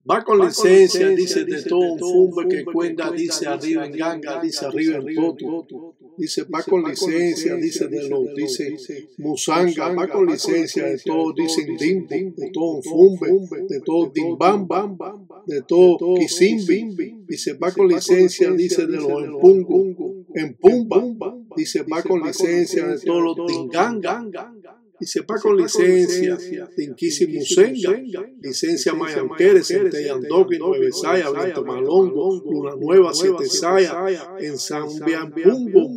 Va con licencia, dice de todo un fumbe que cuenta, dice arriba en ganga, dice arriba en toto. Dice, va con licencia, dice de los, dice musanga, va con licencia de todo, dicen dimbo, de todo un fumbe, de todo dimbamba, de todo quisimbi. Dice, va con licencia, dice de los empumba. Dice, va con licencia de todos los dinganga. Dice, va con licencia de Inquisimusenga, licencia Mayanquere, Centellandoque, Nueve Saya, Viento Malongo, Luna Nueva, Siete Saya, en San Bianpungo,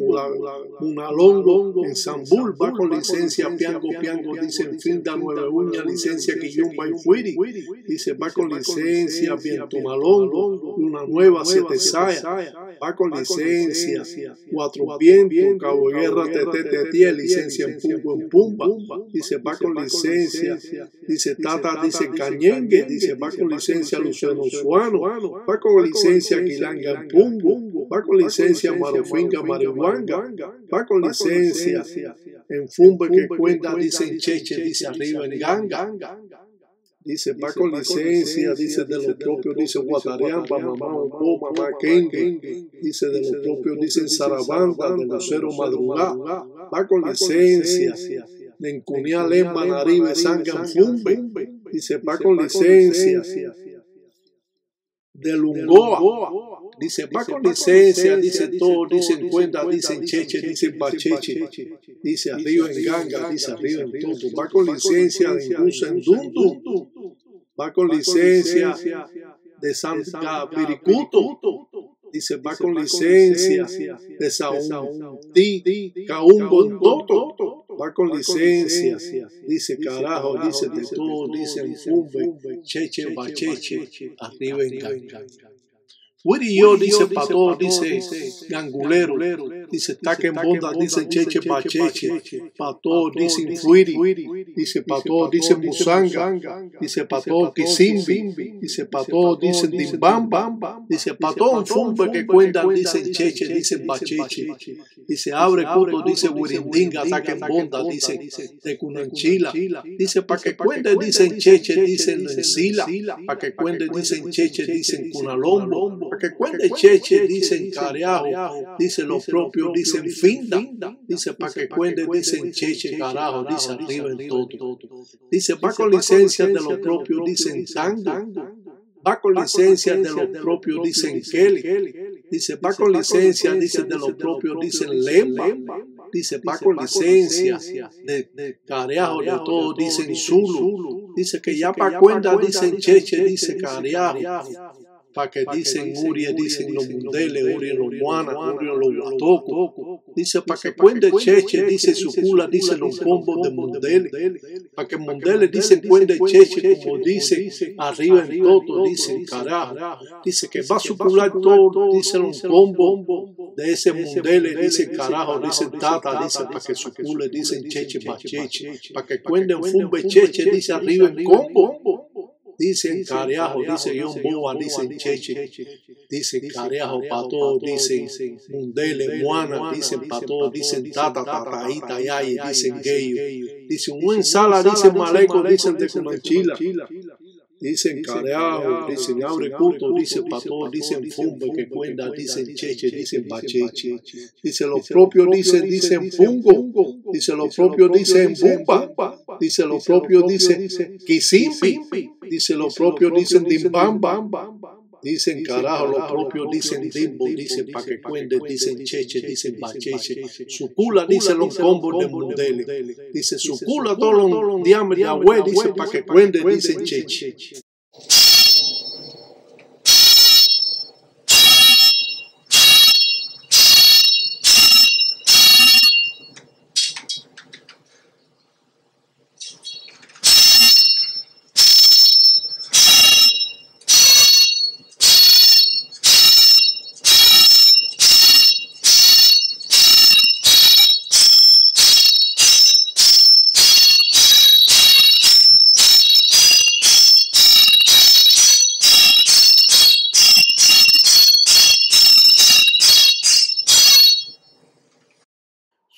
Munalongo, en Zambul, va con licencia Piango, dice en Finda, Nueve Uña, licencia Quillumba y Fuiri, dice, va con licencia Viento Malongo, Luna Nueva, Siete Saya, va con licencia Cuatro Vientos, Cabo Guerra, Tete, licencia en Pumba, dice, va con licencia, dice Tata, dice Cañengue, dice, va con licencia Luciano Suano, va con licencia Quilanga en Pungo, va con licencia Marofinga Marihuanga, va con licencia en Fumbe que cuenta, dice en Cheche, dice arriba en Ganga. Dice, va con licencia, dice de los propios, dice Guatareamba, mamá Obo, mamá Kenge, dice de los propios, dice Sarabanda, de Lucero Madrugá, va con licencia, de Encunial, Lemba, Naribe, Sangan, Fumbe, dice, va con licencia, de Lungoa, dice, va con licencia, dice todo, dice en cuenta, dice en Cheche, dice en Bacheche, dice arriba en Ganga, dice arriba en Toto, va con licencia de Ingusa en Dundu, va con licencia de San Piricuto, dice, va con licencia de Saúntí, Caungo en Toto, va con licencia, dice carajo, dice de todo, dice en Fumbe, Cheche, Bacheche, arriba en Ganga. Wiri yo, dice Pato, dice Gangulero, dice Taque en Bonda, dice Cheche Bacheche, Pato, dice Infuiri, dice Pato, dice Musanga, dice Pato Kisimbi, dice Pato, dice Dimbamba, dice Pato un Fumbe que cuenta, dice Cheche, dice Bacheche, dice Abre Cuto, dice Wirindinga, Taque en Bonda, dice de Cunanchila, dice pa' que cuente, dice Cheche, dice Encila, pa' que cuente, dice Cheche, dice Cunalombo, que cuente Cheche, dicen Carajo, dice los propios, dicen Finda, dice para que cuente, dicen Cheche, carajo, dice arriba en todo, dice va con licencia de los propios, dicen Tango, va con licencia de los propios, dicen Kelly, dice va con licencia, dice de los propios, dicen Lemba, dice va con licencia de Carajo, de todo, dicen Zulu, dice que ya para cuenta, dicen Cheche, dice Carajo, para que dicen Urie, dicen los Mundeles, Urie los Moana, Urie los Guatoco, dice para que cuente Cheche, dice Sucula, dice los combos de Mundeles, para que Mundeles dicen cuente Cheche, como dice arriba en todo, dicen carajo, dice que va a sucular todo, dice los combos de ese Mundeles, dicen carajo, dicen Tata, dice para que sucule, dicen Cheche, Bacheche, para que cuenten Fumbe Cheche, dice arriba en combo. Dicen Carajo, dice John Boa, dicen Cheche, dicen Carajo, Pato, dicen Mundeles, Moana, dicen Pato, dicen Tata, Tataíta, Yaye, dicen Geyo, dicen un Sala, dicen Maleco, dicen de Cunanchila, dicen Carajo, dicen Abre Cuto, dicen Pato, dicen Fumbe que cuenta, dicen Cheche, dicen Bacheche, dicen los propios, dicen Pungo, dicen los propios, dicen Bumba, dice los propios, dicen Kisimbi, dice los propios, dicen Dimbamba, dicen carajo, los propios dicen Dimbo, dicen pa' que cuente, dicen Cheche, dicen Bacheche, Sucula, dicen los combos de Mundeles, dice Sucula todos los diames de Agüe, dice pa' que cuente, dicen Cheche.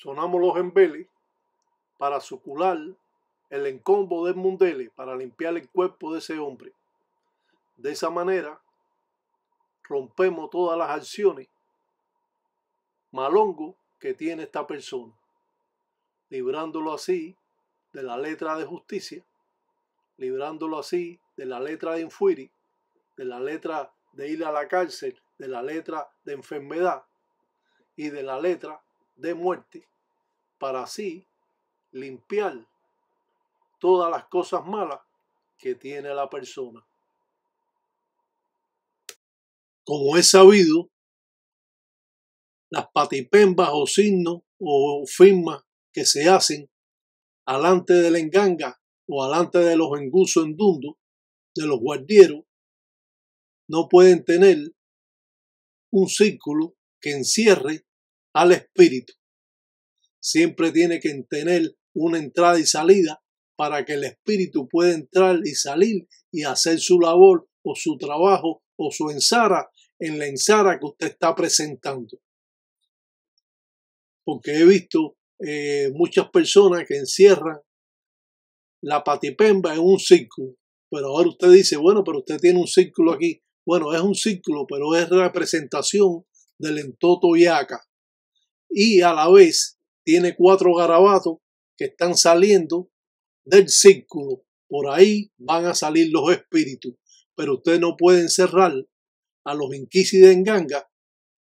Sonamos los embeles para sucular el encombo del Mundeles, para limpiar el cuerpo de ese hombre. De esa manera rompemos todas las acciones malongo que tiene esta persona, librándolo así de la letra de justicia, librándolo así de la letra de infuiri, de la letra de ir a la cárcel, de la letra de enfermedad y de la letra de muerte, para así limpiar todas las cosas malas que tiene la persona. Como es sabido, las patipembas o signos o firmas que se hacen alante de la enganga o alante de los engusos endundos, de los guardieros, no pueden tener un círculo que encierre al espíritu. Siempre tiene que tener una entrada y salida para que el espíritu pueda entrar y salir y hacer su labor o su trabajo o su ensara en la ensara que usted está presentando. Porque he visto muchas personas que encierran la patipemba en un círculo, pero ahora usted dice, bueno, pero usted tiene un círculo aquí. Bueno, es un círculo, pero es representación del entoto yaca. Y a la vez tiene 4 garabatos que están saliendo del círculo. Por ahí van a salir los espíritus. Pero usted no puede encerrar a los inquisi de enganga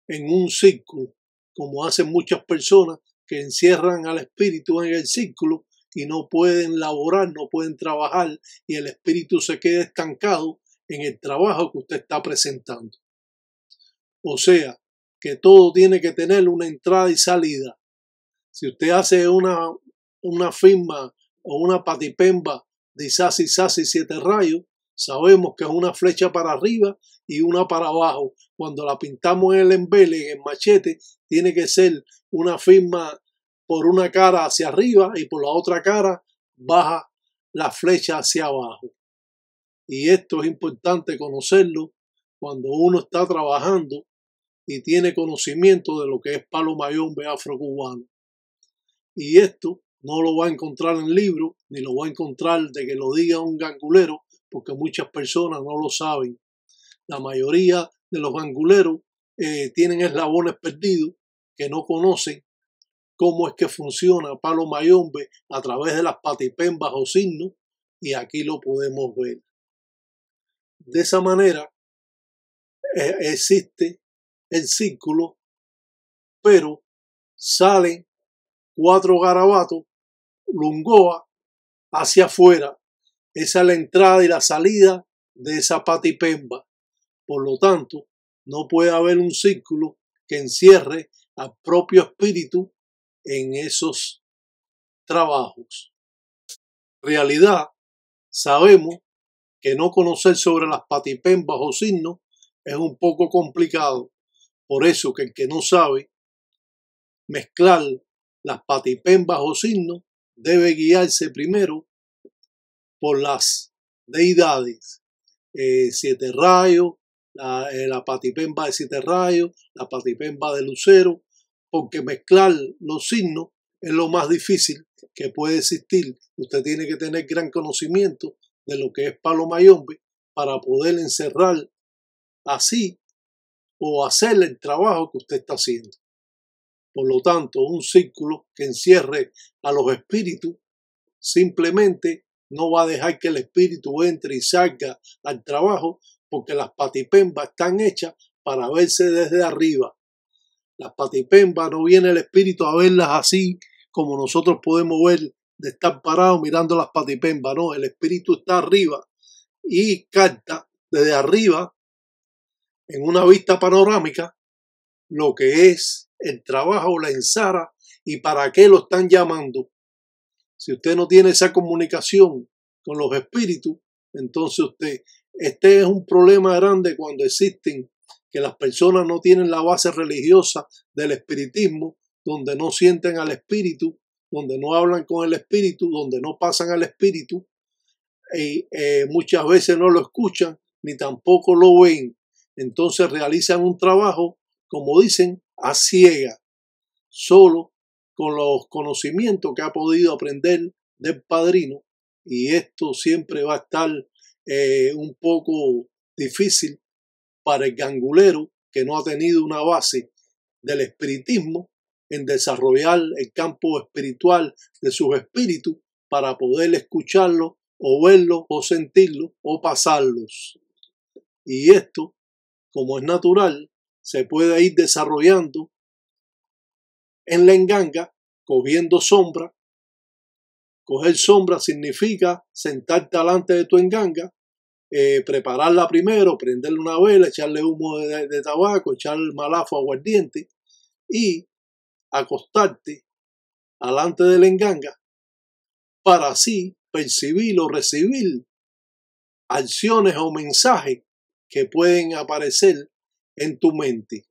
en un círculo, como hacen muchas personas que encierran al espíritu en el círculo y no pueden laborar, no pueden trabajar y el espíritu se queda estancado en el trabajo que usted está presentando. O sea, que todo tiene que tener una entrada y salida. Si usted hace una firma o una patipemba de Isasi 7 rayos, sabemos que es una flecha para arriba y una para abajo. Cuando la pintamos en el embele, en el machete, tiene que ser una firma por una cara hacia arriba y por la otra cara baja la flecha hacia abajo. Y esto es importante conocerlo cuando uno está trabajando y tiene conocimiento de lo que es palo mayombe afrocubano. Y esto no lo va a encontrar en libros, ni lo va a encontrar de que lo diga un gangulero, porque muchas personas no lo saben. La mayoría de los ganguleros tienen eslabones perdidos que no conocen cómo es que funciona palo mayombe a través de las patipembas o signos, y aquí lo podemos ver. De esa manera existe el círculo, pero salen 4 garabatos lungoa hacia afuera. Esa es la entrada y la salida de esa patipemba. Por lo tanto, no puede haber un círculo que encierre al propio espíritu en esos trabajos. En realidad, sabemos que no conocer sobre las patipembas o signos es un poco complicado. Por eso que el que no sabe mezclar las patipembas o signos debe guiarse primero por las deidades. 7 rayos, la patipemba de 7 rayos, la patipemba de lucero, porque mezclar los signos es lo más difícil que puede existir. Usted tiene que tener gran conocimiento de lo que es palo mayombe para poder encerrar así o hacer el trabajo que usted está haciendo. Por lo tanto, un círculo que encierre a los espíritus simplemente no va a dejar que el espíritu entre y salga al trabajo, porque las patipembas están hechas para verse desde arriba. Las patipembas no viene el espíritu a verlas así como nosotros podemos ver de estar parados mirando las patipembas. No, el espíritu está arriba y capta desde arriba en una vista panorámica lo que es el trabajo, la ensara y para qué lo están llamando. Si usted no tiene esa comunicación con los espíritus, entonces este es un problema grande cuando existen que las personas no tienen la base religiosa del espiritismo, donde no sienten al espíritu, donde no hablan con el espíritu, donde no pasan al espíritu y muchas veces no lo escuchan ni tampoco lo ven. Entonces realizan un trabajo, como dicen, a ciega, solo con los conocimientos que ha podido aprender del padrino, y esto siempre va a estar un poco difícil para el gangulero que no ha tenido una base del espiritismo en desarrollar el campo espiritual de sus espíritus para poder escucharlos o verlos o sentirlos o pasarlos. Y esto, como es natural, se puede ir desarrollando en la enganga, cogiendo sombra. Coger sombra significa sentarte delante de tu enganga, prepararla primero, prenderle una vela, echarle humo de tabaco, echarle malafo aguardiente y acostarte delante de la enganga para así percibir o recibir acciones o mensajes que pueden aparecer en tu mente.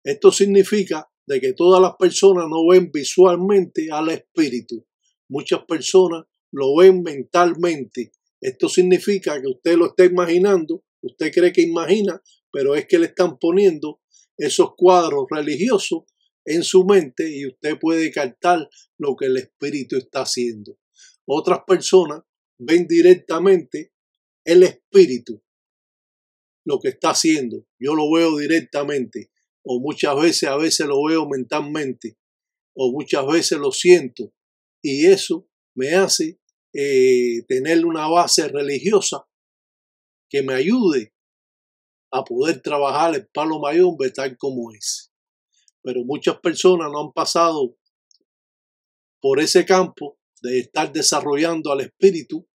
Esto significa de que todas las personas no ven visualmente al espíritu. Muchas personas lo ven mentalmente. Esto significa que usted lo está imaginando, usted cree que imagina, pero es que le están poniendo esos cuadros religiosos en su mente y usted puede captar lo que el espíritu está haciendo. Otras personas ven directamente el espíritu, lo que está haciendo. Yo lo veo directamente, o muchas veces, a veces lo veo mentalmente, o muchas veces lo siento, y eso me hace tener una base religiosa que me ayude a poder trabajar el palo mayombe tal como es. Pero muchas personas no han pasado por ese campo de estar desarrollando al espíritu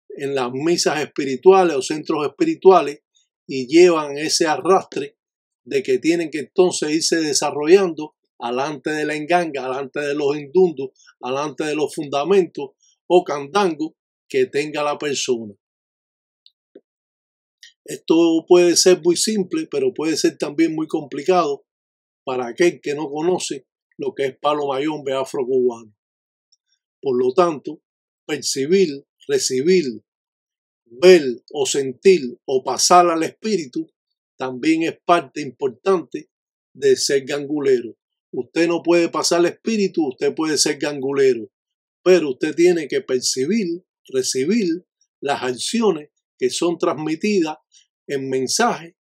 en las misas espirituales o centros espirituales y llevan ese arrastre de que tienen que entonces irse desarrollando alante de la enganga, alante de los indundos, alante de los fundamentos o candangos que tenga la persona. Esto puede ser muy simple, pero puede ser también muy complicado para aquel que no conoce lo que es palo mayombe afrocubano. Por lo tanto, percibir, recibir, ver o sentir o pasar al espíritu también es parte importante de ser gangulero. Usted no puede pasar al espíritu, usted puede ser gangulero, pero usted tiene que percibir, recibir las acciones que son transmitidas en mensaje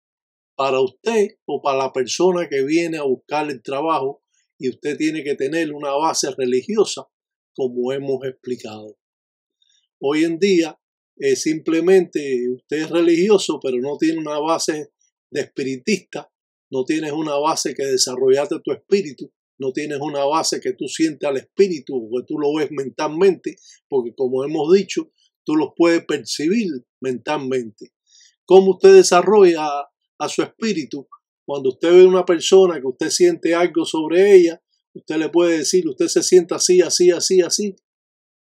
para usted o para la persona que viene a buscar el trabajo, y usted tiene que tener una base religiosa como hemos explicado. Hoy en día simplemente usted es religioso pero no tiene una base de espiritista, no tienes una base que desarrollaste tu espíritu, no tienes una base que tú sientes al espíritu o que tú lo ves mentalmente, porque como hemos dicho, tú los puedes percibir mentalmente. ¿Cómo usted desarrolla a su espíritu? Cuando usted ve una persona que usted siente algo sobre ella, usted le puede decir, usted se siente así, así, así, así,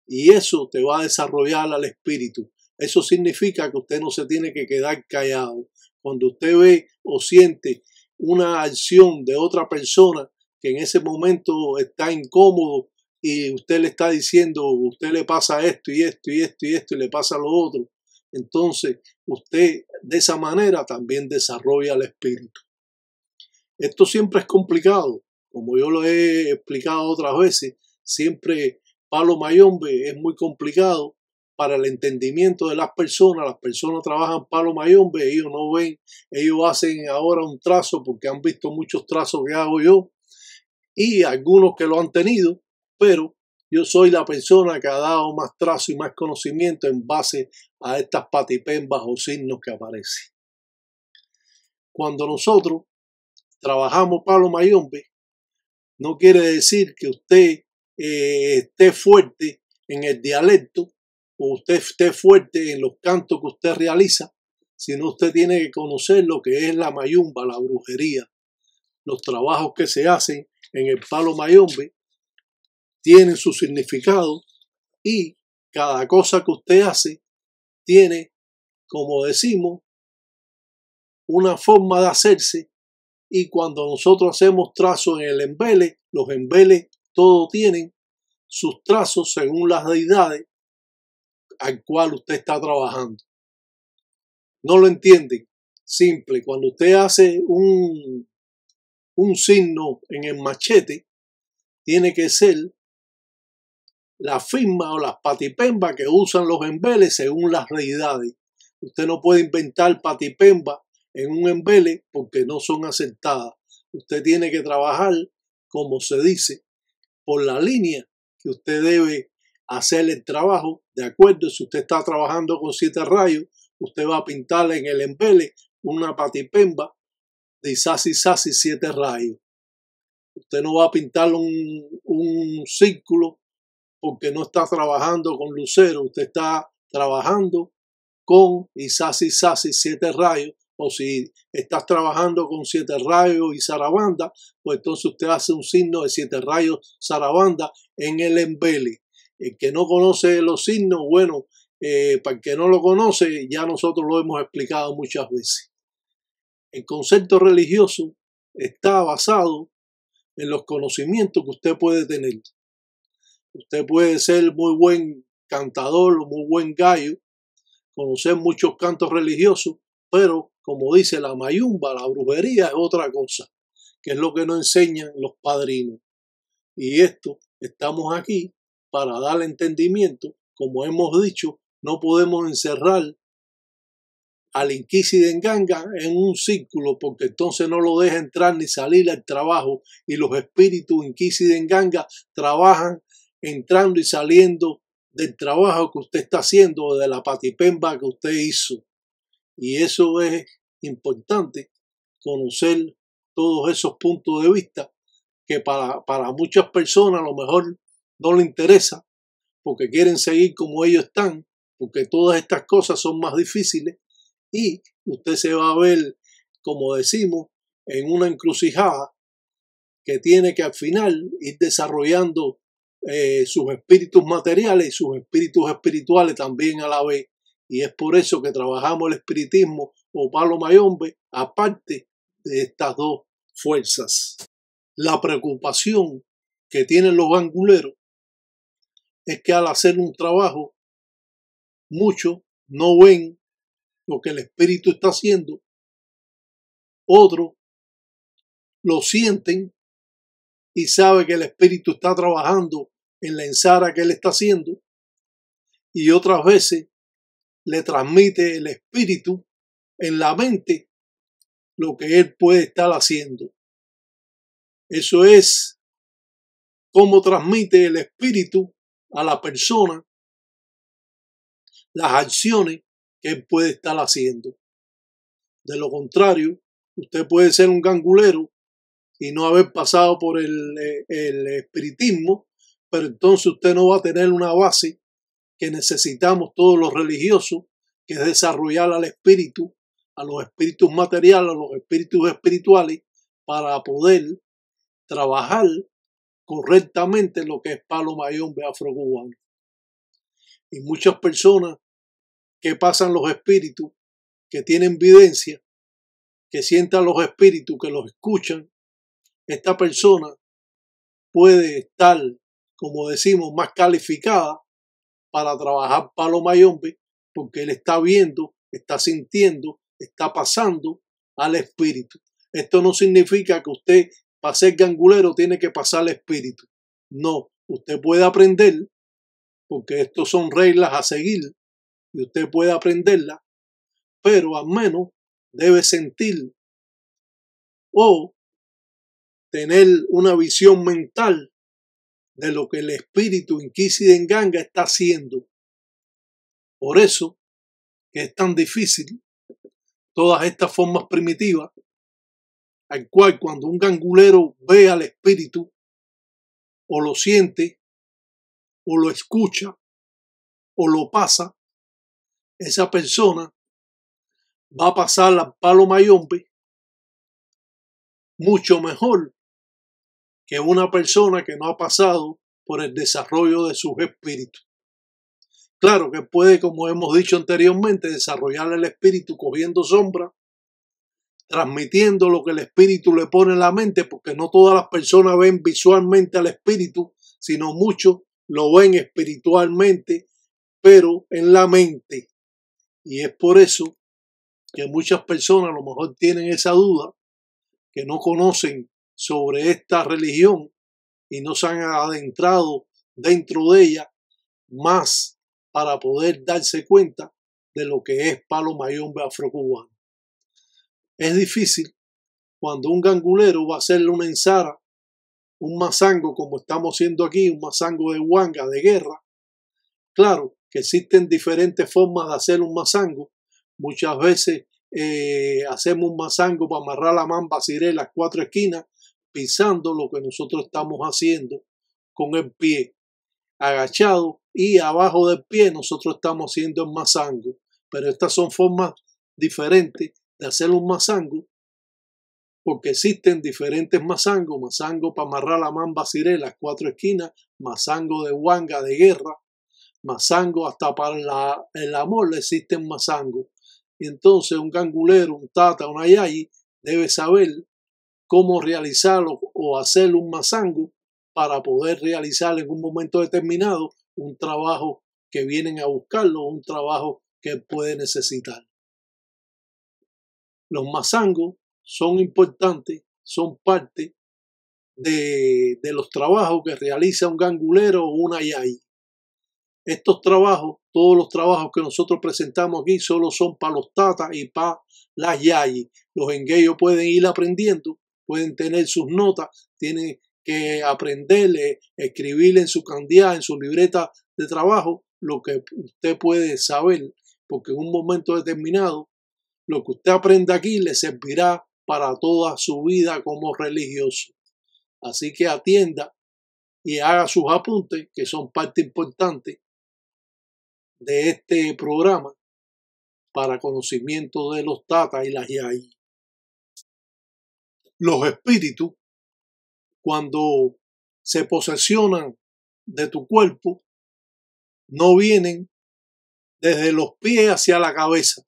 y eso te va a desarrollar al espíritu. Eso significa que usted no se tiene que quedar callado. Cuando usted ve o siente una acción de otra persona que en ese momento está incómodo y usted le está diciendo, usted le pasa esto y esto y esto y esto y le pasa lo otro, entonces usted de esa manera también desarrolla el espíritu. Esto siempre es complicado, como yo lo he explicado otras veces, siempre palo mayombe es muy complicado para el entendimiento de las personas trabajan palo mayombe, ellos no ven, ellos hacen ahora un trazo porque han visto muchos trazos que hago yo y algunos que lo han tenido, pero yo soy la persona que ha dado más trazo y más conocimiento en base a estas patipembas o signos que aparecen. Cuando nosotros trabajamos palo mayombe, no quiere decir que usted esté fuerte en el dialecto o usted esté fuerte en los cantos que usted realiza, sino usted tiene que conocer lo que es la mayumba, la brujería. Los trabajos que se hacen en el palo mayombe tienen su significado y cada cosa que usted hace tiene, como decimos, una forma de hacerse, y cuando nosotros hacemos trazos en el embele, los embeles todos tienen sus trazos según las deidades al cual usted está trabajando. ¿No lo entienden? Simple, cuando usted hace un signo en el machete, tiene que ser la firma o las patipembas que usan los embeles según las deidades. Usted no puede inventar patipemba en un embele porque no son aceptadas. Usted tiene que trabajar, como se dice, por la línea que usted debe hacer el trabajo. De acuerdo, si usted está trabajando con 7 rayos, usted va a pintar en el embele una patipemba de sasi 7 rayos. Usted no va a pintar un círculo porque no está trabajando con lucero. Usted está trabajando con Isasi 7 rayos, o si estás trabajando con 7 rayos y zarabanda, pues entonces usted hace un signo de 7 rayos zarabanda en el embele. El que no conoce los signos, bueno, para el que no lo conoce, ya nosotros lo hemos explicado muchas veces. El concepto religioso está basado en los conocimientos que usted puede tener. Usted puede ser muy buen cantador, muy buen gallo, conocer muchos cantos religiosos, pero como dice la mayumba, la brujería es otra cosa, que es lo que nos enseñan los padrinos. Y esto, estamos aquí para darle entendimiento. Como hemos dicho, no podemos encerrar al Inquisidenganga en un círculo, porque entonces no lo deja entrar ni salir al trabajo, y los espíritus Inquisidenganga trabajan entrando y saliendo del trabajo que usted está haciendo, de la patipemba que usted hizo. Y eso es importante, conocer todos esos puntos de vista que para muchas personas a lo mejor no les interesa, porque quieren seguir como ellos están, porque todas estas cosas son más difíciles, y usted se va a ver, como decimos, en una encrucijada que tiene que al final ir desarrollando sus espíritus materiales y sus espíritus espirituales también a la vez. Y es por eso que trabajamos el espiritismo o palo mayombe, aparte de estas dos fuerzas. La preocupación que tienen los ganguleros es que al hacer un trabajo, muchos no ven lo que el espíritu está haciendo, otros lo sienten y saben que el espíritu está trabajando en la ensara que él está haciendo, y otras veces le transmite el espíritu en la mente lo que él puede estar haciendo. Eso es cómo transmite el espíritu a la persona las acciones que él puede estar haciendo. De lo contrario, usted puede ser un gangulero y no haber pasado por el espiritismo, pero entonces usted no va a tener una base que necesitamos todos los religiosos, que es desarrollar al espíritu, a los espíritus materiales, a los espíritus espirituales, para poder trabajar correctamente lo que es palo mayombe afrocubano. Y muchas personas que pasan los espíritus, que tienen videncia, que sientan los espíritus, que los escuchan, esta persona puede estar, como decimos, más calificada para trabajar palo mayombe, porque él está viendo, está sintiendo, está pasando al espíritu. Esto no significa que usted, para ser gangulero, tiene que pasar al espíritu. No, usted puede aprender, porque estos son reglas a seguir, y usted puede aprenderlas, pero al menos debe sentir o tener una visión mental de lo que el espíritu Inquisidenganga está haciendo. Por eso que es tan difícil todas estas formas primitivas, al cual cuando un gangulero ve al espíritu, o lo siente, o lo escucha, o lo pasa, esa persona va a pasar al palo mayombe mucho mejor que una persona que no ha pasado por el desarrollo de sus espíritus. Claro que puede, como hemos dicho anteriormente, desarrollar el espíritu cogiendo sombra, transmitiendo lo que el espíritu le pone en la mente, porque no todas las personas ven visualmente al espíritu, sino muchos lo ven espiritualmente, pero en la mente. Y es por eso que muchas personas a lo mejor tienen esa duda, que no conocen sobre esta religión y no se han adentrado dentro de ella más para poder darse cuenta de lo que es palo mayombe afrocubano. Es difícil cuando un gangulero va a hacerle una ensara, un mazango como estamos haciendo aquí, un mazango de huanga, de guerra. Claro que existen diferentes formas de hacer un mazango. Muchas veces hacemos un mazango para amarrar la mamba ciré las 4 esquinas, pisando lo que nosotros estamos haciendo con el pie agachado, y abajo del pie nosotros estamos haciendo el mazango. Pero estas son formas diferentes de hacer un mazango, porque existen diferentes mazangos: mazango para amarrar la mamba ciré las 4 esquinas, mazango de huanga, de guerra, mazango hasta para el amor existen mazangos. Y entonces un gangulero, un tata, una yayi debe saber cómo realizarlo o hacer un mazango para poder realizar en un momento determinado un trabajo que vienen a buscarlo, un trabajo que él puede necesitar. Los mazangos son importantes, son parte de los trabajos que realiza un gangulero o una yayi. Estos trabajos, todos los trabajos que nosotros presentamos aquí, solo son para los tatas y para las yayi. Los engueyos pueden ir aprendiendo, pueden tener sus notas, tienen que aprenderle, escribirle en su candiá, en su libreta de trabajo, lo que usted puede saber, porque en un momento determinado lo que usted aprenda aquí le servirá para toda su vida como religioso. Así que atienda y haga sus apuntes, que son parte importante de este programa para conocimiento de los tatas y las yayi. Los espíritus, cuando se posesionan de tu cuerpo, no vienen desde los pies hacia la cabeza.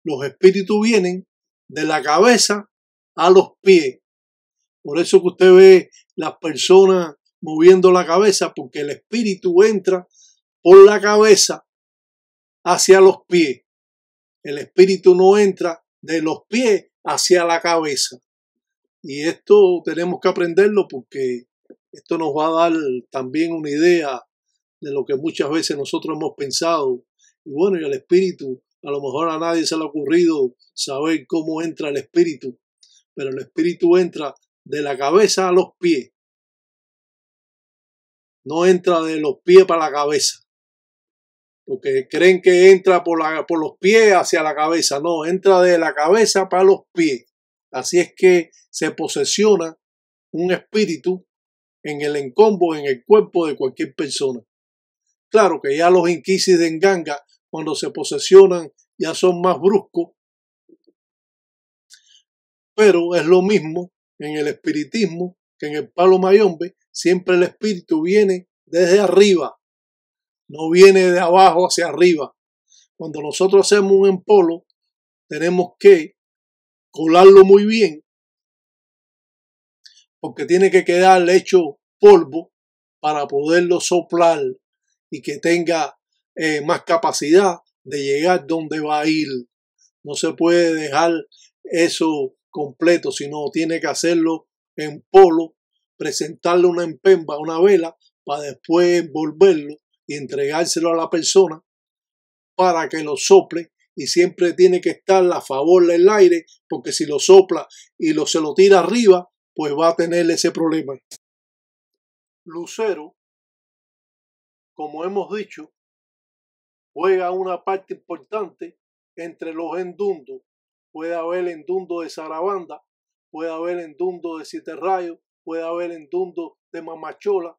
Los espíritus vienen de la cabeza a los pies. Por eso que usted ve las personas moviendo la cabeza, porque el espíritu entra por la cabeza hacia los pies. El espíritu no entra de los pies hacia la cabeza. Y esto tenemos que aprenderlo, porque esto nos va a dar también una idea de lo que muchas veces nosotros hemos pensado. Y bueno, y el espíritu, a lo mejor a nadie se le ha ocurrido saber cómo entra el espíritu, pero el espíritu entra de la cabeza a los pies. No entra de los pies para la cabeza, porque creen que entra por los pies hacia la cabeza. No, entra de la cabeza para los pies. Así es que se posesiona un espíritu en el encombo, en el cuerpo de cualquier persona. Claro que ya los inquisis de Nganga, cuando se posesionan, ya son más bruscos, pero es lo mismo en el espiritismo que en el palo mayombe. Siempre el espíritu viene desde arriba, no viene de abajo hacia arriba. Cuando nosotros hacemos un empolo, tenemos que colarlo muy bien, porque tiene que quedar hecho polvo para poderlo soplar y que tenga más capacidad de llegar donde va a ir. No se puede dejar eso completo, sino tiene que hacerlo en polo, presentarle una empemba, una vela, para después envolverlo y entregárselo a la persona para que lo sople. Y siempre tiene que estar a favor del aire, porque si lo sopla y se lo tira arriba, pues va a tener ese problema. Lucero, como hemos dicho, juega una parte importante entre los endundos. Puede haber endundo de zarabanda, puede haber endundo de siete rayos, puede haber endundo de mamachola.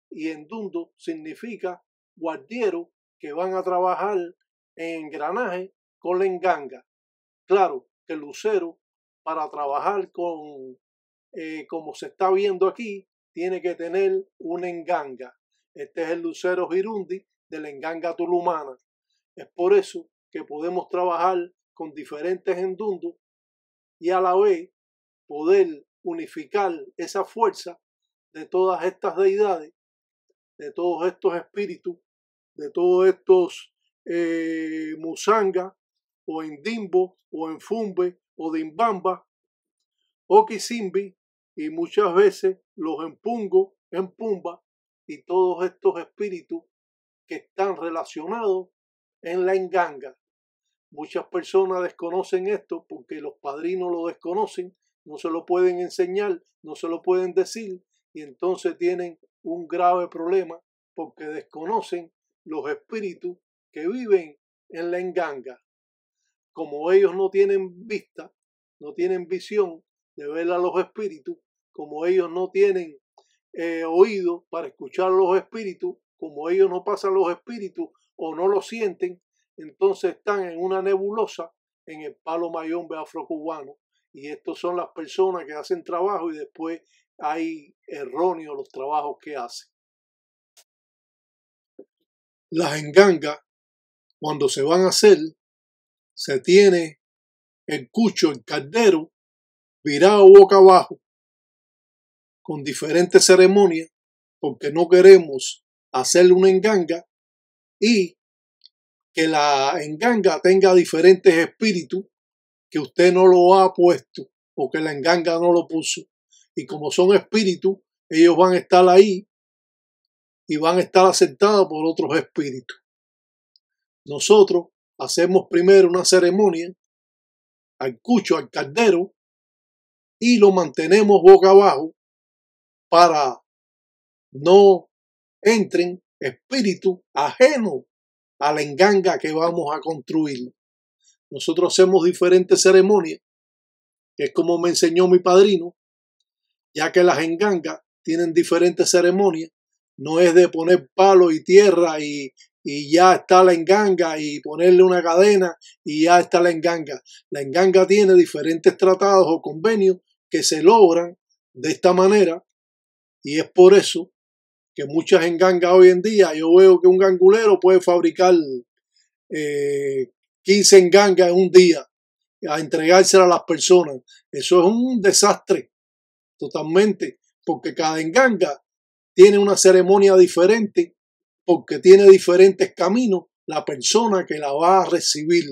Y endundo significa guardiero que van a trabajar en engranaje con la enganga. Claro que el lucero, para trabajar con como se está viendo aquí, tiene que tener una enganga. Este es el lucero girundi de la enganga tulumana. Es por eso que podemos trabajar con diferentes endundos y a la vez poder unificar esa fuerza de todas estas deidades, de todos estos espíritus, de todos estos musanga o endimbo o enfumbe o dimbamba o kisimbi, y muchas veces los empungo, empumba, y todos estos espíritus que están relacionados en la enganga. Muchas personas desconocen esto porque los padrinos lo desconocen, no se lo pueden enseñar, no se lo pueden decir y entonces tienen un grave problema porque desconocen los espíritus que viven en la enganga. Como ellos no tienen vista, no tienen visión de ver a los espíritus, como ellos no tienen oído para escuchar a los espíritus, como ellos no pasan los espíritus o no lo sienten, entonces están en una nebulosa en el palo mayombe afrocubano. Y estos son las personas que hacen trabajo y después hay erróneos los trabajos que hacen. Las engangas, cuando se van a hacer, se tiene el cucho, el caldero, virado boca abajo, con diferentes ceremonias, porque no queremos hacerle una enganga y que la enganga tenga diferentes espíritus que usted no lo ha puesto o que la enganga no lo puso. Y como son espíritus, ellos van a estar ahí y van a estar aceptados por otros espíritus. Nosotros hacemos primero una ceremonia al cucho, al caldero, y lo mantenemos boca abajo para no entren espíritus ajenos a la enganga que vamos a construir. Nosotros hacemos diferentes ceremonias, que es como me enseñó mi padrino, ya que las engangas tienen diferentes ceremonias. No es de poner palo y tierra y ya está la enganga y ponerle una cadena y ya está la enganga. La enganga tiene diferentes tratados o convenios que se logran de esta manera y es por eso que muchas engangas hoy en día, yo veo que un gangulero puede fabricar 15 engangas en un día a entregárselas a las personas. Eso es un desastre totalmente, porque cada enganga tiene una ceremonia diferente, porque tiene diferentes caminos la persona que la va a recibir.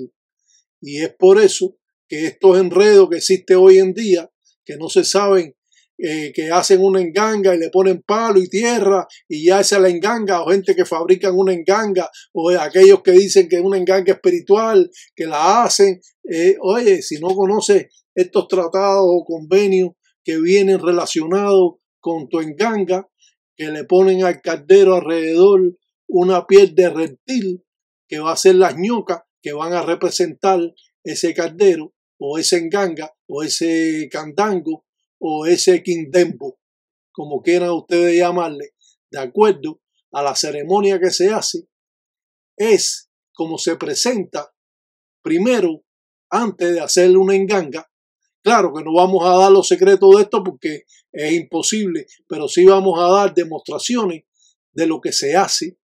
Y es por eso que estos enredos que existen hoy en día, que no se saben, que hacen una enganga y le ponen palo y tierra y ya esa es la enganga, o gente que fabrican una enganga, o aquellos que dicen que es una enganga espiritual, que la hacen. Oye, si no conoces estos tratados o convenios que vienen relacionados con tu enganga, que le ponen al caldero alrededor una piel de reptil, que va a ser las ñocas que van a representar ese caldero, o ese enganga, o ese candango, o ese quindembo, como quieran ustedes llamarle, de acuerdo a la ceremonia que se hace, es como se presenta primero antes de hacerle una enganga. Claro que no vamos a dar los secretos de esto porque es imposible, pero sí vamos a dar demostraciones de lo que se hace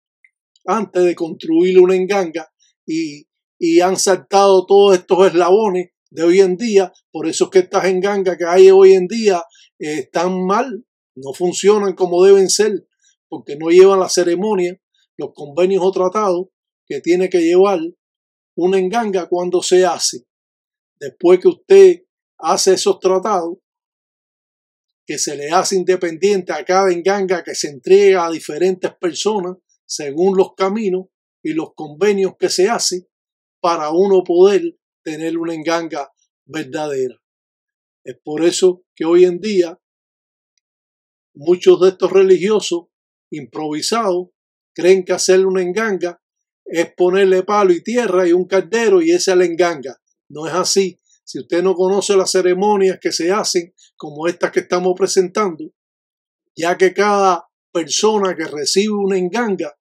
antes de construir una enganga y han saltado todos estos eslabones de hoy en día. Por eso es que estas engangas que hay hoy en día están mal, no funcionan como deben ser, porque no llevan la ceremonia, los convenios o tratados que tiene que llevar una enganga cuando se hace. Después que usted hace esos tratados, que se le hace independiente a cada enganga que se entrega a diferentes personas según los caminos y los convenios que se hacen para uno poder tener una enganga verdadera. Es por eso que hoy en día muchos de estos religiosos improvisados creen que hacerle una enganga es ponerle palo y tierra y un caldero y esa es la enganga. No es así. Si usted no conoce las ceremonias que se hacen, como estas que estamos presentando, ya que cada persona que recibe una enganga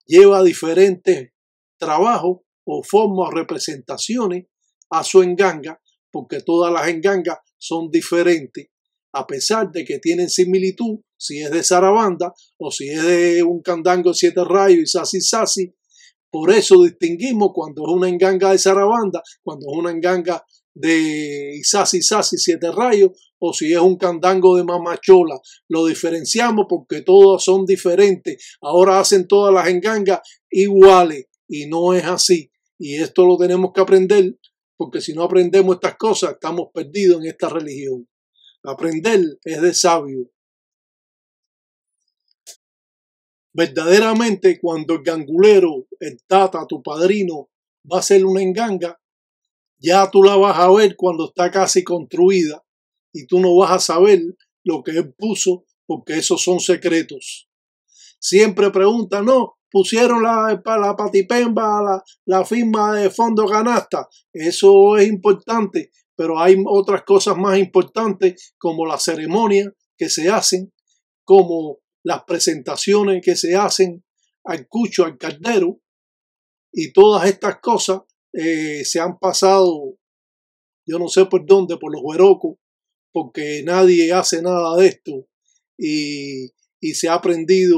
lleva diferentes trabajos o formas o representaciones a su enganga, porque todas las engangas son diferentes, a pesar de que tienen similitud, si es de zarabanda o si es de un candango de 7 rayos y sasi sasi. Por eso distinguimos cuando es una enganga de zarabanda, cuando es una enganga de Isasi Sasi 7 rayos o si es un candango de mamachola. Lo diferenciamos porque todas son diferentes. Ahora hacen todas las engangas iguales y no es así. Y esto lo tenemos que aprender porque si no aprendemos estas cosas estamos perdidos en esta religión. Aprender es de sabio. Verdaderamente, cuando el gangulero, el tata, tu padrino, va a hacer una enganga, ya tú la vas a ver cuando está casi construida y tú no vas a saber lo que él puso porque esos son secretos. Siempre preguntan, no, pusieron la patipemba, la firma de fondo canasta. Eso es importante, pero hay otras cosas más importantes como las ceremonias que se hacen, como las presentaciones que se hacen al cucho, al cardero, y todas estas cosas se han pasado, yo no sé por dónde, por los huerocos, porque nadie hace nada de esto y se ha aprendido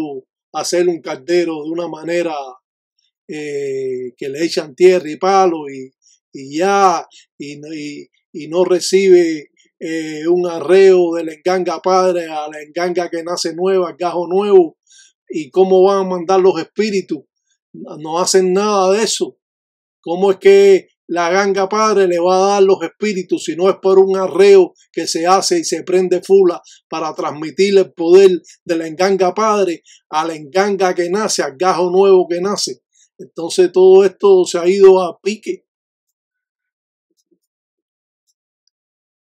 a hacer un cardero de una manera que le echan tierra y palo y ya, y no recibe un arreo de la enganga padre a la enganga que nace nueva, al gajo nuevo, y cómo van a mandar los espíritus. No hacen nada de eso. ¿Cómo es que la ganga padre le va a dar los espíritus si no es por un arreo que se hace y se prende fula para transmitir el poder de la enganga padre a la enganga que nace, al gajo nuevo que nace? Entonces todo esto se ha ido a pique.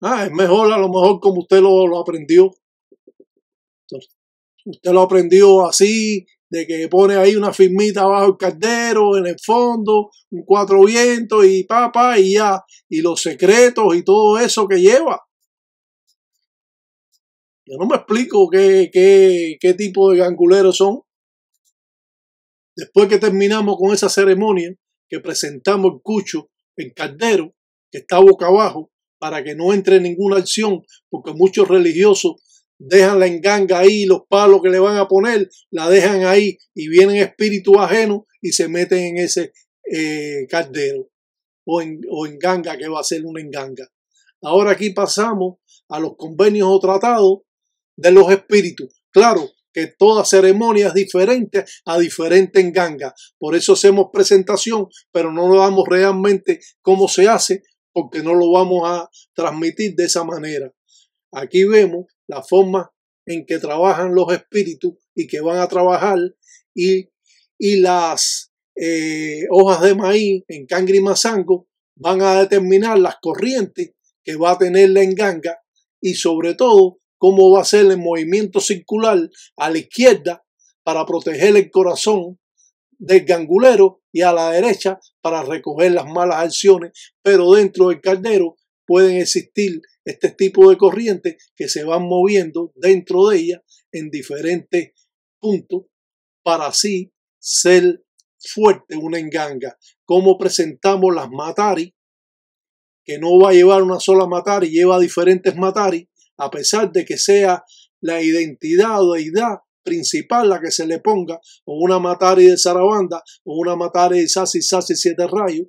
Es mejor, a lo mejor como usted lo aprendió. Entonces, usted lo aprendió así, de que pone ahí una firmita abajo el cardero, en el fondo, un cuatro vientos y y ya, y los secretos y todo eso que lleva. Yo no me explico qué tipo de ganguleros son. Después que terminamos con esa ceremonia, que presentamos el cucho, el cardero, que está boca abajo, para que no entre ninguna acción, porque muchos religiosos dejan la enganga ahí, los palos que le van a poner, la dejan ahí y vienen espíritus ajenos y se meten en ese cardero o enganga que va a ser una enganga. Ahora aquí pasamos a los convenios o tratados de los espíritus. Claro que toda ceremonia es diferente a diferente enganga. Por eso hacemos presentación, pero no lo damos realmente cómo se hace, porque no lo vamos a transmitir de esa manera. Aquí vemos la forma en que trabajan los espíritus y que van a trabajar y las hojas de maíz en Cangri Mazango van a determinar las corrientes que va a tener la enganga y sobre todo cómo va a ser el movimiento circular a la izquierda para proteger el corazón del gangulero y a la derecha para recoger las malas acciones, pero dentro del cardero pueden existir este tipo de corrientes que se van moviendo dentro de ella en diferentes puntos para así ser fuerte una enganga. Como presentamos las matari, que no va a llevar una sola matari, lleva diferentes matari, a pesar de que sea la identidad o deidad principal la que se le ponga, o una matari de Sarabanda, o una matari de Sasi 7 rayos,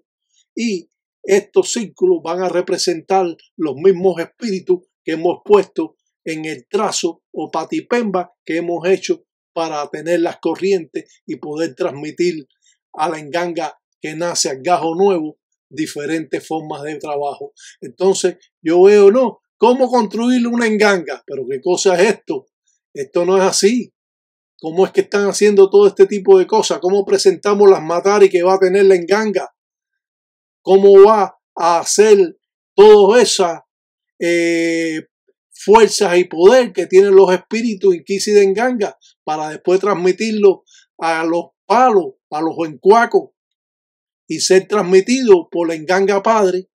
y estos círculos van a representar los mismos espíritus que hemos puesto en el trazo o patipemba que hemos hecho para tener las corrientes y poder transmitir a la enganga que nace al gajo nuevo diferentes formas de trabajo. Entonces yo veo, no, ¿cómo construir una enganga? Pero ¿qué cosa es esto? Esto no es así. ¿Cómo es que están haciendo todo este tipo de cosas? ¿Cómo presentamos las matari que va a tener la enganga? ¿Cómo va a hacer todas esas fuerzas y poder que tienen los espíritus Inquisi de enganga para después transmitirlo a los palos, a los encuacos y ser transmitido por la enganga padre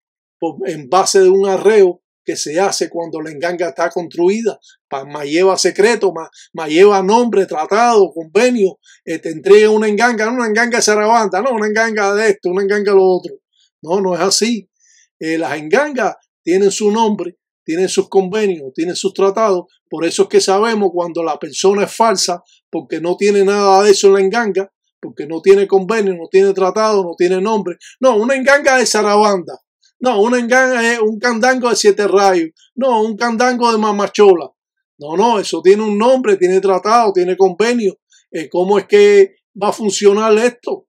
en base de un arreo que se hace cuando la enganga está construida? Más lleva secreto, más lleva nombre, tratado, convenio, te entrega una enganga, no una enganga de Sarabanda, no una enganga de esto, una enganga de lo otro. No, no es así. Las engangas tienen su nombre, tienen sus convenios, tienen sus tratados. Por eso es que sabemos cuando la persona es falsa, porque no tiene nada de eso en la enganga, porque no tiene convenio, no tiene tratado, no tiene nombre. No, una enganga de Sarabanda. No, una enganga es un candango de 7 rayos. No, un candango de Mamachola. No, eso tiene un nombre, tiene tratado, tiene convenio. ¿Cómo es que va a funcionar esto?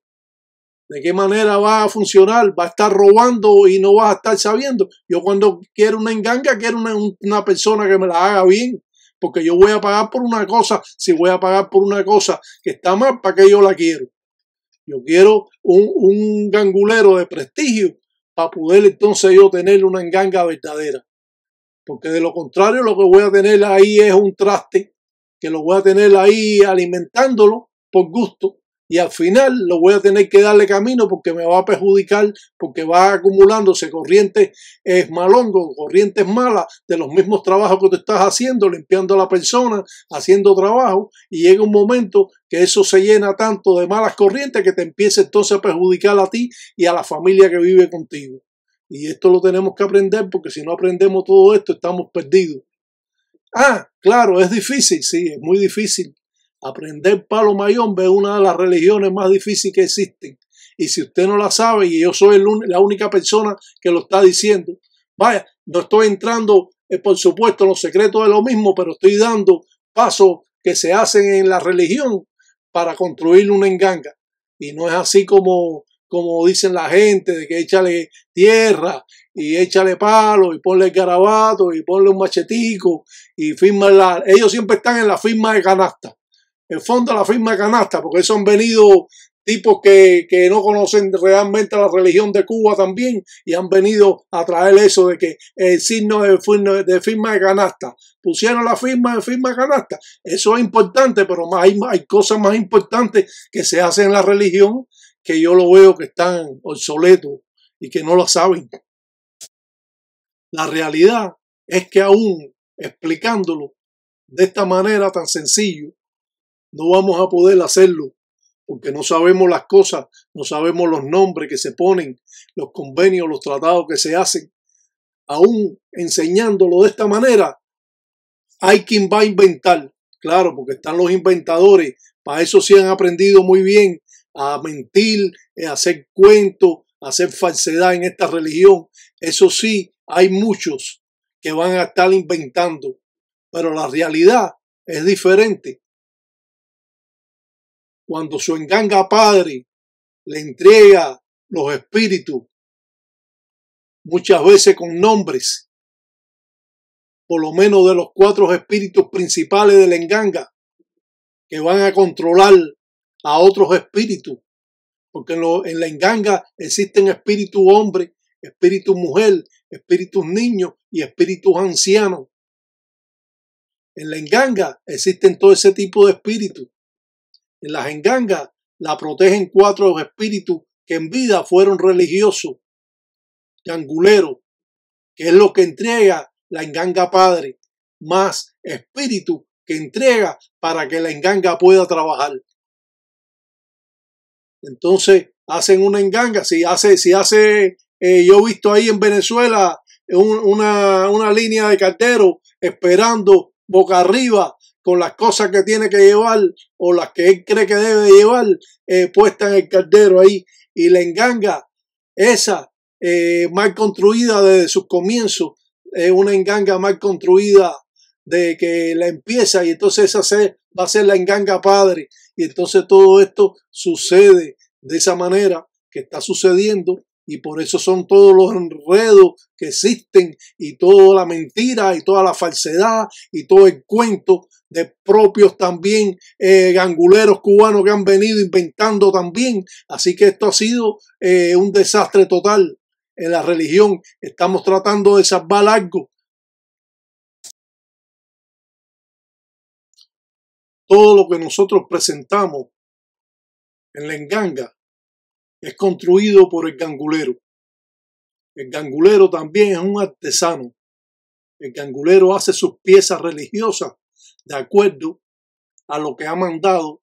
¿De qué manera va a funcionar? ¿Va a estar robando y no vas a estar sabiendo? Yo cuando quiero una enganga, quiero una persona que me la haga bien, porque yo voy a pagar por una cosa. Si voy a pagar por una cosa que está mal, ¿para qué yo la quiero? Yo quiero un gangulero de prestigio para poder entonces yo tener una enganga verdadera. Porque de lo contrario lo que voy a tener ahí es un traste, que lo voy a tener ahí alimentándolo por gusto, y al final lo voy a tener que darle camino porque me va a perjudicar, porque va acumulándose corrientes malongos, corrientes malas de los mismos trabajos que tú estás haciendo, limpiando a la persona, haciendo trabajo, y llega un momento que eso se llena tanto de malas corrientes que te empieza entonces a perjudicar a ti y a la familia que vive contigo. Y esto lo tenemos que aprender, porque si no aprendemos todo esto estamos perdidos. Claro, es difícil, sí, es muy difícil. Aprender palo mayombe es una de las religiones más difíciles que existen. Y si usted no la sabe, y yo soy la única persona que lo está diciendo, vaya, no estoy entrando, por supuesto, en los secretos de lo mismo, pero estoy dando pasos que se hacen en la religión para construir una enganga. Y no es así como dicen la gente, de que échale tierra y échale palo y ponle el garabato y ponle un machetico y firma ellos siempre están en la firma de canasta. El fondo de la firma de canasta, porque eso han venido tipos que no conocen realmente la religión de Cuba también, y han venido a traer eso de que el signo de firma de canasta. Pusieron la firma de canasta. Eso es importante, pero hay cosas más importantes que se hacen en la religión que yo lo veo que están obsoletos y que no lo saben. La realidad es que aún explicándolo de esta manera tan sencillo, no vamos a poder hacerlo, porque no sabemos las cosas, no sabemos los nombres que se ponen, los convenios, los tratados que se hacen. Aún enseñándolo de esta manera, hay quien va a inventar. Claro, porque están los inventadores, para eso sí han aprendido muy bien a mentir, a hacer cuentos, a hacer falsedad en esta religión. Eso sí, hay muchos que van a estar inventando, pero la realidad es diferente. Cuando su enganga padre le entrega los espíritus, muchas veces con nombres, por lo menos de los 4 espíritus principales de la enganga, que van a controlar a otros espíritus, porque en la enganga existen espíritus hombres, espíritus mujer, espíritus niños y espíritus ancianos. En la enganga existen todo ese tipo de espíritus. En las engangas la protegen 4 espíritus que en vida fueron religiosos, ganguleros, que es lo que entrega la enganga padre, más espíritu que entrega para que la enganga pueda trabajar. Entonces hacen una enganga. Yo he visto ahí en Venezuela una línea de carteros esperando boca arriba con las cosas que tiene que llevar o las que él cree que debe llevar puestas en el caldero ahí, y la enganga esa mal construida desde sus comienzos, una enganga mal construida de que la empieza, y entonces esa va a ser la enganga padre, y entonces todo esto sucede de esa manera que está sucediendo, y por eso son todos los enredos que existen y toda la mentira y toda la falsedad y todo el cuento de propios también ganguleros cubanos que han venido inventando también. Así que esto ha sido un desastre total en la religión. Estamos tratando de salvar algo. Todo lo que nosotros presentamos en la enganga es construido por el gangulero. El gangulero también es un artesano. El gangulero hace sus piezas religiosas de acuerdo a lo que ha mandado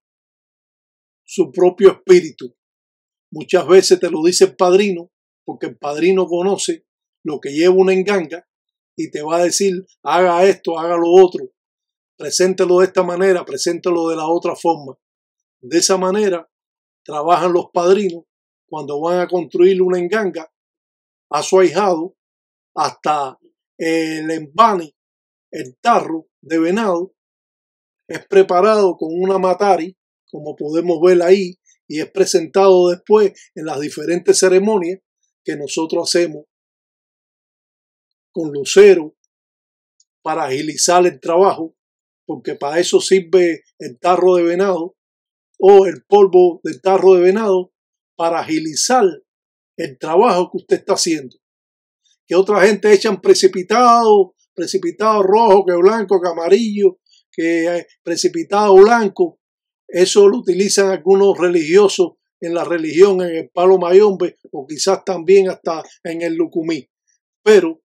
su propio espíritu. Muchas veces te lo dice el padrino, porque el padrino conoce lo que lleva una enganga y te va a decir: haga esto, haga lo otro, preséntelo de esta manera, preséntelo de la otra forma. De esa manera trabajan los padrinos cuando van a construir una enganga a su ahijado. Hasta el envane, el tarro de venado, es preparado con una matari, como podemos ver ahí, y es presentado después en las diferentes ceremonias que nosotros hacemos con lucero para agilizar el trabajo, porque para eso sirve el tarro de venado o el polvo del tarro de venado, para agilizar el trabajo que usted está haciendo. Que otra gente echan precipitado rojo, que blanco, que amarillo, que precipitado blanco. Eso lo utilizan algunos religiosos en la religión, en el palo mayombe, o quizás también hasta en el lucumí. Pero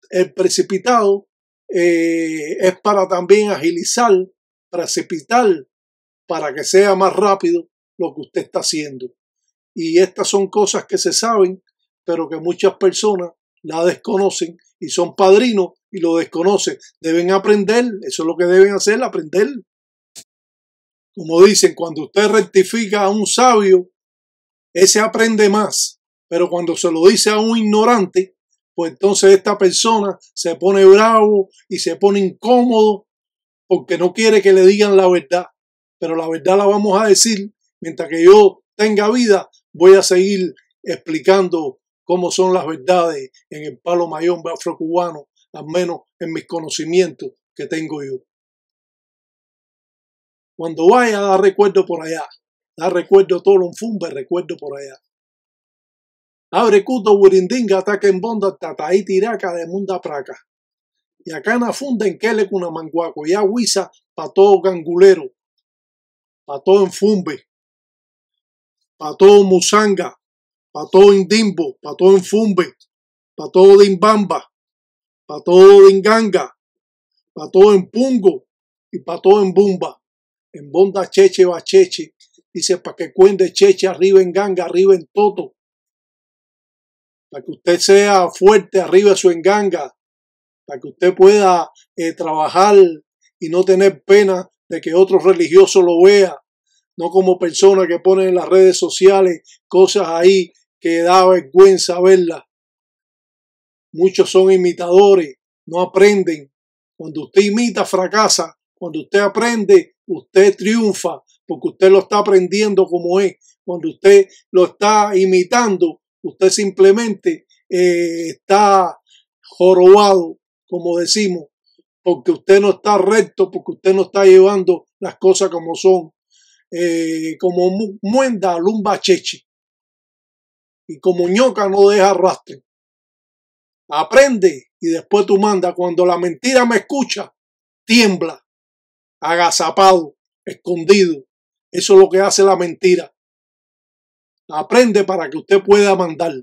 el precipitado es para también agilizar, precipitar, para que sea más rápido lo que usted está haciendo. Y estas son cosas que se saben, pero que muchas personas la desconocen y son padrinos y lo desconocen. Deben aprender, eso es lo que deben hacer, aprender. Como dicen, cuando usted rectifica a un sabio, ese aprende más. Pero cuando se lo dice a un ignorante, pues entonces esta persona se pone bravo y se pone incómodo porque no quiere que le digan la verdad. Pero la verdad la vamos a decir. Mientras que yo tenga vida, voy a seguir explicando cómo son las verdades en el palo mayombe afrocubano, al menos en mis conocimientos que tengo yo. Cuando vaya, da recuerdo por allá. Da recuerdo todo lo fumbe, recuerdo por allá. Abre cuto, burindinga, ataque en bonda, tataí tiraca de munda praca. Y acá na funda en kele kuna manguaco, ya huiza pa todo gangulero, pa todo enfumbe, pa todo musanga, pa todo indimbo, pa todo enfumbe, pa todo dimbamba, pa todo dinganga, pa todo empungo y pa todo embumba. En bonda cheche va cheche, dice pa que cuende cheche arriba en ganga, arriba en toto. Para que usted sea fuerte arriba de su enganga, para que usted pueda trabajar y no tener pena de que otro religioso lo vea, no como persona que pone en las redes sociales cosas ahí que da vergüenza verlas. Muchos son imitadores, no aprenden. Cuando usted imita, fracasa. Cuando usted aprende, usted triunfa, porque usted lo está aprendiendo como es. Cuando usted lo está imitando, usted simplemente está jorobado, como decimos, porque usted no está recto, porque usted no está llevando las cosas como son. Como muenda, lumba cheche. Y como ñoca no deja rastro. Aprende y después tú mandas. Cuando la mentira me escucha, tiembla, agazapado, escondido. Eso es lo que hace la mentira. Aprende para que usted pueda mandar.